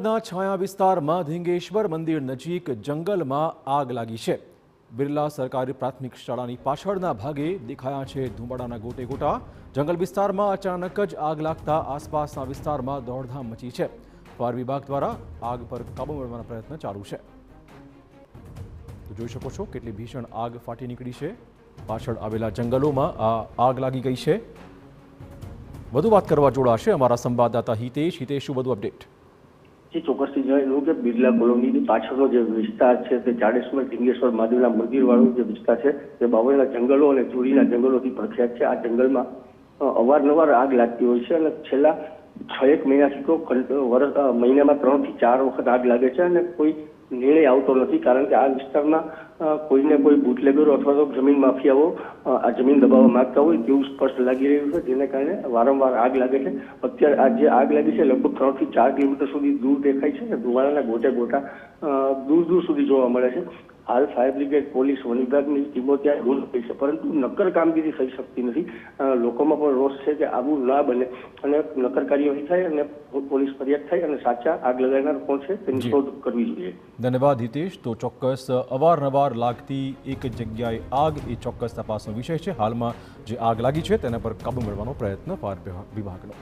ભાવનગરના છાયા વિસ્તારમાં ધીંગેશ્વર મંદિર નજીક જંગલમાં આગ લાગી છે। બિરલા સરકારી પ્રાથમિક શાળાની પાછળના ભાગે દેખાયા છે ધુમાડાના ગોટે ગોટા। જંગલ વિસ્તારમાં અચાનક જ આગ લાગતા આસપાસના વિસ્તારમાં દોડધામ મચી છે। ફાયર વિભાગ દ્વારા આગ પર કાબુ મેળવવાનો પ્રયત્ન ચાલુ છે। તો જોઈ શકો છો કેટલી ભીષણ આગ ફાટી નીકળી છે। પાછળ આવેલા જંગલોમાં આ આગ લાગી ગઈ છે। વધુ વાત કરવા જોડાશે અમારા સંવાદદાતા હિતેશ। હિતેશ, શું વધુ અપડેટ? ચોક્કસથી જણાવ્યું કે બિરલા કોલોનીની પાછળનો જે વિસ્તાર છે તે ચાડેશ્વર ઢીંગેશ્વર મહાદેવના મંદિરવાળો જે વિસ્તાર છે તે બાવળના જંગલો અને ચોરીના જંગલોથી પ્રખ્યાત છે। આ જંગલમાં અવારનવાર આગ લાગતી હોય છે અને છેલ્લા 6-1 મહિનાથી તો મહિનામાં 3 થી 4 વખત આગ લાગે છે અને કોઈ નિર્ણય આવતો નથી, કારણ કે આ વિસ્તારમાં કોઈને કોઈ બુટલેગરો અથવા તો જમીન માફિયાઓ આ જમીન દબાવવા માંગતા હોય તેવું સ્પષ્ટ લાગી રહ્યું છે, જેને કારણે વારંવાર આગ લાગે છે। અત્યારે આ જે આગ લાગી છે લગભગ 3 થી 4 કિલોમીટર સુધી દૂર દેખાય છે અને ધુમાડાના ગોટે ગોટા દૂર દૂર સુધી જોવા મળે છે। હાલ ફાયર બ્રિગેડ, પોલીસ, વન વિભાગની ટીમો ત્યાં રોજ થઈ છે, પરંતુ નક્કર કામગીરી થઈ શકતી નથી। લોકોમાં પણ રોષ છે કે આવું ના બને અને નક્કર કાર્યવાહી થાય અને પોલીસ ફરિયાદ થાય અને સાચા આગ લગાડનાર કોણ છે તેની શોધ કરવી જોઈએ। ધન્યવાદ હિતેશ। તો ચોક્કસ અવારનવાર લાગતી એક જગ્યાએ આગ એ ચોક્કસ તપાસનો વિષય છે। હાલમાં જે આગ લાગી છે તેના પર કાબુ મેળવવાનો પ્રયત્ન ફાયર વિભાગનો